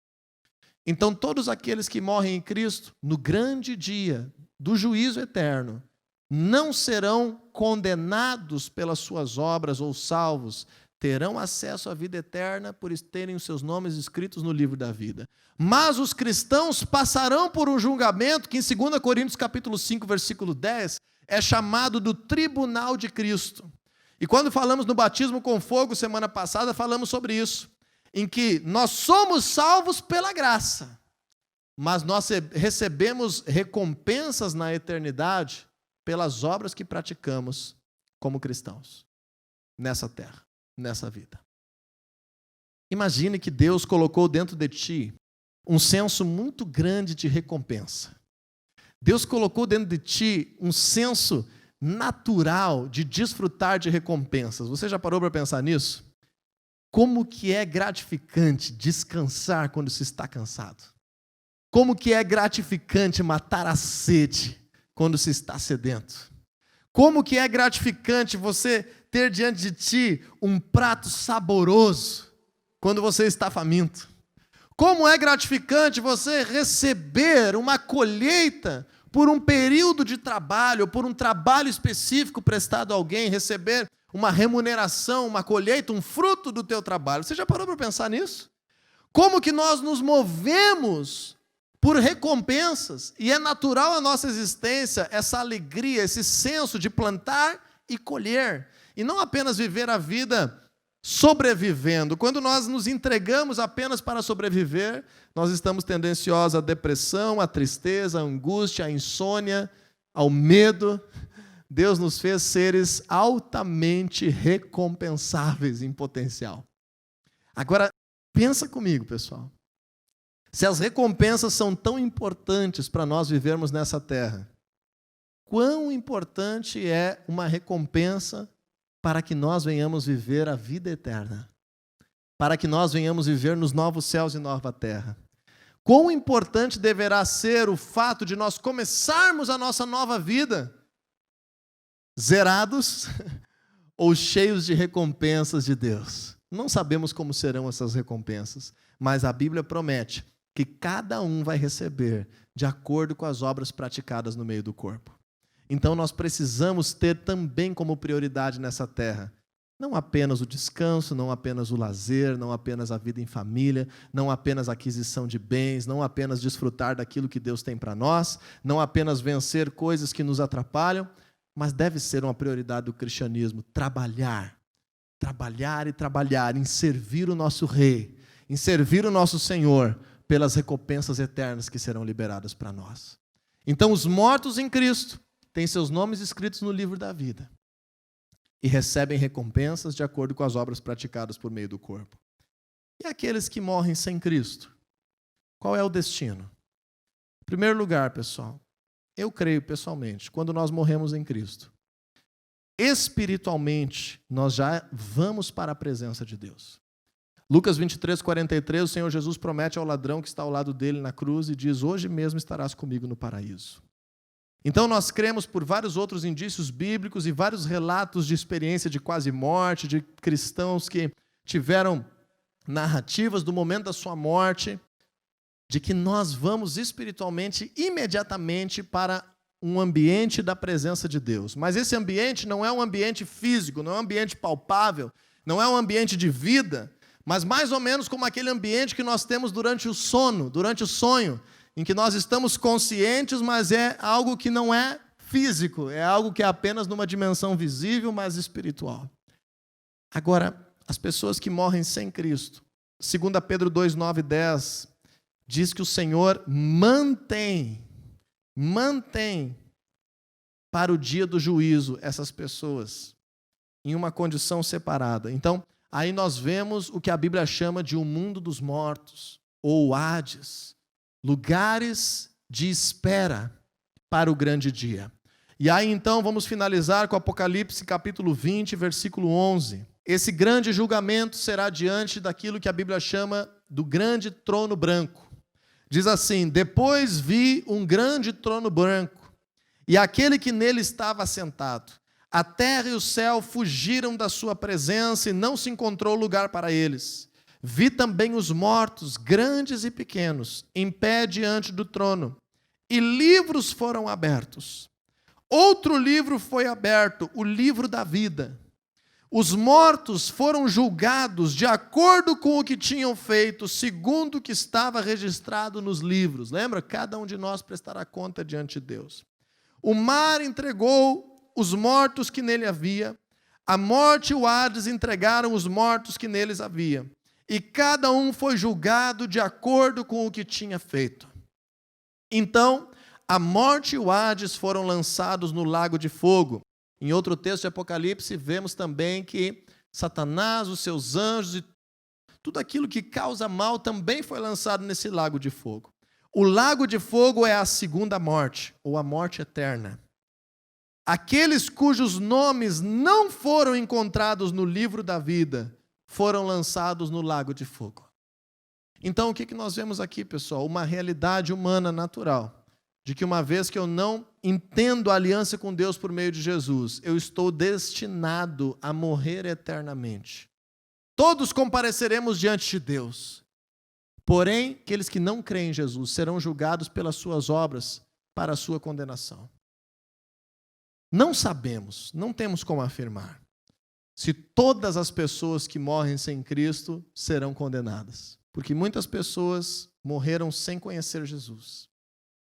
Então todos aqueles que morrem em Cristo, no grande dia do juízo eterno, não serão condenados pelas suas obras ou salvos, terão acesso à vida eterna por terem os seus nomes escritos no livro da vida. Mas os cristãos passarão por um julgamento que em 2 Coríntios capítulo 5, versículo 10, é chamado do tribunal de Cristo. E quando falamos no batismo com fogo, semana passada, falamos sobre isso, em que nós somos salvos pela graça, mas nós recebemos recompensas na eternidade pelas obras que praticamos como cristãos, nessa terra, nessa vida. Imagine que Deus colocou dentro de ti um senso muito grande de recompensa. Deus colocou dentro de ti um senso natural de desfrutar de recompensas. Você já parou para pensar nisso? Como que é gratificante descansar quando se está cansado? Como que é gratificante matar a sede quando se está sedento? Como que é gratificante você ter diante de ti um prato saboroso quando você está faminto? Como é gratificante você receber uma colheita por um período de trabalho, ou por um trabalho específico prestado a alguém, receber uma remuneração, uma colheita, um fruto do teu trabalho. Você já parou para pensar nisso? Como que nós nos movemos por recompensas, e é natural à nossa existência essa alegria, esse senso de plantar e colher, e não apenas viver a vida sobrevivendo. Quando nós nos entregamos apenas para sobreviver, nós estamos tendenciosos à depressão, à tristeza, à angústia, à insônia, ao medo. Deus nos fez seres altamente recompensáveis em potencial. Agora, pensa comigo, pessoal. Se as recompensas são tão importantes para nós vivermos nessa terra, quão importante é uma recompensa para que nós venhamos viver a vida eterna, para que nós venhamos viver nos novos céus e nova terra. Quão importante deverá ser o fato de nós começarmos a nossa nova vida zerados ou cheios de recompensas de Deus. Não sabemos como serão essas recompensas, mas a Bíblia promete que cada um vai receber de acordo com as obras praticadas no meio do corpo. Então nós precisamos ter também como prioridade nessa terra, não apenas o descanso, não apenas o lazer, não apenas a vida em família, não apenas a aquisição de bens, não apenas desfrutar daquilo que Deus tem para nós, não apenas vencer coisas que nos atrapalham, mas deve ser uma prioridade do cristianismo, trabalhar e trabalhar em servir o nosso Rei, em servir o nosso Senhor, pelas recompensas eternas que serão liberadas para nós. Então os mortos em Cristo têm seus nomes escritos no livro da vida e recebem recompensas de acordo com as obras praticadas por meio do corpo. E aqueles que morrem sem Cristo? Qual é o destino? Em primeiro lugar, pessoal, eu creio pessoalmente, quando nós morremos em Cristo, espiritualmente, nós já vamos para a presença de Deus. Lucas 23, 43, o Senhor Jesus promete ao ladrão que está ao lado dele na cruz e diz: hoje mesmo estarás comigo no paraíso. Então nós cremos por vários outros indícios bíblicos e vários relatos de experiência de quase morte, de cristãos que tiveram narrativas do momento da sua morte, de que nós vamos espiritualmente imediatamente para um ambiente da presença de Deus. Mas esse ambiente não é um ambiente físico, não é um ambiente palpável, não é um ambiente de vida, mas mais ou menos como aquele ambiente que nós temos durante o sono, durante o sonho, em que nós estamos conscientes, mas é algo que não é físico, é algo que é apenas numa dimensão visível, mas espiritual. Agora, as pessoas que morrem sem Cristo, 2 Pedro 2, 9 e 10, diz que o Senhor mantém para o dia do juízo essas pessoas em uma condição separada. Então, aí nós vemos o que a Bíblia chama de um mundo dos mortos, ou Hades, lugares de espera para o grande dia. E aí então vamos finalizar com Apocalipse capítulo 20, versículo 11. Esse grande julgamento será diante daquilo que a Bíblia chama do grande trono branco. Diz assim: depois vi um grande trono branco, e aquele que nele estava assentado. A terra e o céu fugiram da sua presença, e não se encontrou lugar para eles. Vi também os mortos, grandes e pequenos, em pé diante do trono, e livros foram abertos. Outro livro foi aberto, o livro da vida. Os mortos foram julgados de acordo com o que tinham feito, segundo o que estava registrado nos livros. Lembra? Cada um de nós prestará conta diante de Deus. O mar entregou os mortos que nele havia, a morte e o Hades entregaram os mortos que neles havia, e cada um foi julgado de acordo com o que tinha feito. Então, a morte e o Hades foram lançados no lago de fogo. Em outro texto de Apocalipse, vemos também que Satanás, os seus anjos e tudo aquilo que causa mal também foi lançado nesse lago de fogo. O lago de fogo é a segunda morte, ou a morte eterna. Aqueles cujos nomes não foram encontrados no livro da vida foram lançados no lago de fogo. Então, o que nós vemos aqui, pessoal? Uma realidade humana natural, de que uma vez que eu não entendo a aliança com Deus por meio de Jesus, eu estou destinado a morrer eternamente. Todos compareceremos diante de Deus. Porém, aqueles que não creem em Jesus serão julgados pelas suas obras para a sua condenação. Não sabemos, não temos como afirmar se todas as pessoas que morrem sem Cristo serão condenadas. Porque muitas pessoas morreram sem conhecer Jesus,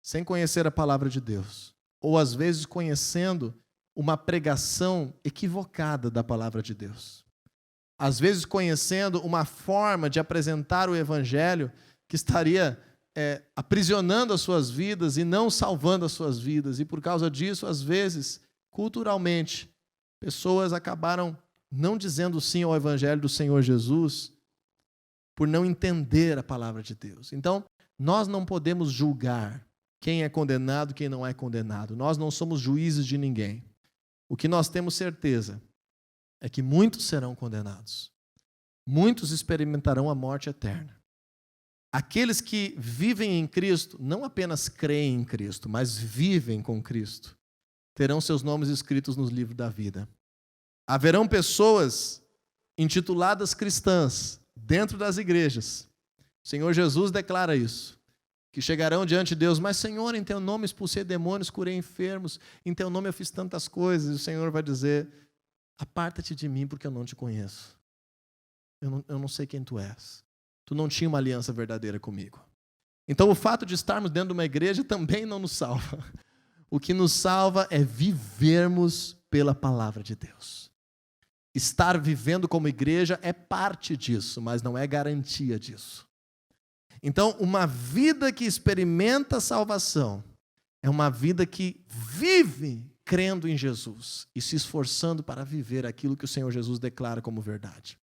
sem conhecer a palavra de Deus, ou às vezes conhecendo uma pregação equivocada da palavra de Deus. Às vezes conhecendo uma forma de apresentar o evangelho que estaria aprisionando as suas vidas e não salvando as suas vidas. E por causa disso, às vezes, culturalmente, pessoas acabaram não dizendo sim ao evangelho do Senhor Jesus por não entender a palavra de Deus. Então, nós não podemos julgar quem é condenado e quem não é condenado. Nós não somos juízes de ninguém. O que nós temos certeza é que muitos serão condenados. Muitos experimentarão a morte eterna. Aqueles que vivem em Cristo, não apenas creem em Cristo, mas vivem com Cristo, terão seus nomes escritos nos livros da vida. Haverão pessoas intituladas cristãs dentro das igrejas. O Senhor Jesus declara isso. Que chegarão diante de Deus, mas Senhor, em teu nome expulsei demônios, curei enfermos, em teu nome eu fiz tantas coisas. E o Senhor vai dizer: aparta-te de mim porque eu não te conheço. Eu não sei quem tu és. Tu não tinha uma aliança verdadeira comigo. Então o fato de estarmos dentro de uma igreja também não nos salva. O que nos salva é vivermos pela palavra de Deus. Estar vivendo como igreja é parte disso, mas não é garantia disso. Então, uma vida que experimenta a salvação é uma vida que vive crendo em Jesus e se esforçando para viver aquilo que o Senhor Jesus declara como verdade.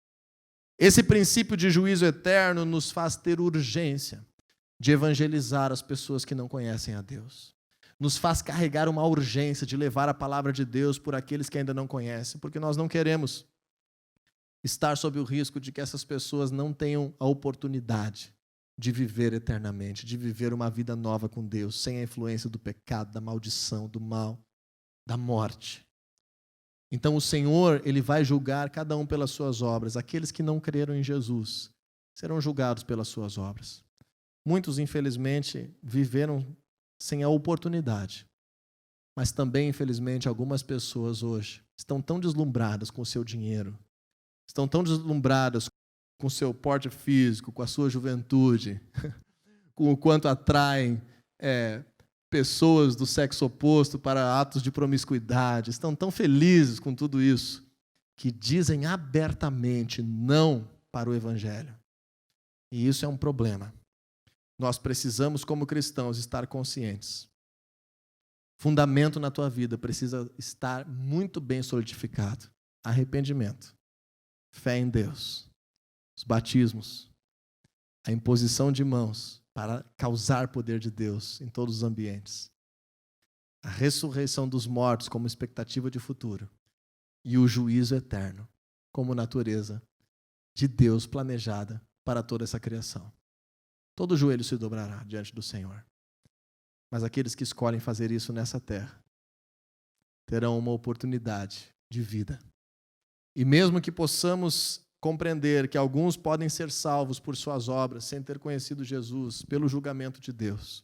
Esse princípio de juízo eterno nos faz ter urgência de evangelizar as pessoas que não conhecem a Deus. Nos faz carregar uma urgência de levar a palavra de Deus por aqueles que ainda não conhecem, porque nós não queremos estar sob o risco de que essas pessoas não tenham a oportunidade de viver eternamente, de viver uma vida nova com Deus, sem a influência do pecado, da maldição, do mal, da morte. Então o Senhor, Ele vai julgar cada um pelas suas obras. Aqueles que não creram em Jesus serão julgados pelas suas obras. Muitos, infelizmente, viveram sem a oportunidade. Mas também, infelizmente, algumas pessoas hoje estão tão deslumbradas com o seu dinheiro, estão tão deslumbradas com o seu porte físico, com a sua juventude, com o quanto atraem pessoas do sexo oposto para atos de promiscuidade, estão tão felizes com tudo isso, que dizem abertamente não para o Evangelho. E isso é um problema. Nós precisamos, como cristãos, estar conscientes. Fundamento na tua vida precisa estar muito bem solidificado. Arrependimento, fé em Deus, os batismos, a imposição de mãos para causar poder de Deus em todos os ambientes, a ressurreição dos mortos como expectativa de futuro e o juízo eterno como natureza de Deus planejada para toda essa criação. Todo joelho se dobrará diante do Senhor. Mas aqueles que escolhem fazer isso nessa terra terão uma oportunidade de vida. E mesmo que possamos compreender que alguns podem ser salvos por suas obras, sem ter conhecido Jesus, pelo julgamento de Deus,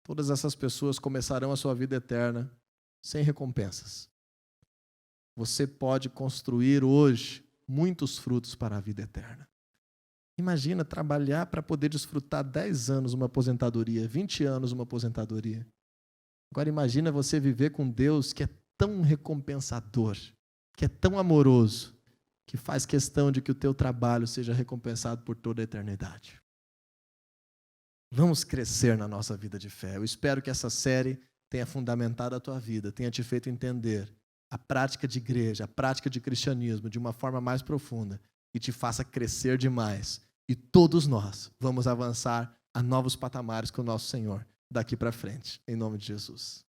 todas essas pessoas começarão a sua vida eterna sem recompensas. Você pode construir hoje muitos frutos para a vida eterna. Imagina trabalhar para poder desfrutar 10 anos uma aposentadoria, 20 anos uma aposentadoria. Agora imagina você viver com Deus que é tão recompensador, que é tão amoroso, que faz questão de que o teu trabalho seja recompensado por toda a eternidade. Vamos crescer na nossa vida de fé. Eu espero que essa série tenha fundamentado a tua vida, tenha te feito entender a prática de igreja, a prática de cristianismo de uma forma mais profunda e te faça crescer demais. E todos nós vamos avançar a novos patamares com o nosso Senhor daqui para frente, em nome de Jesus.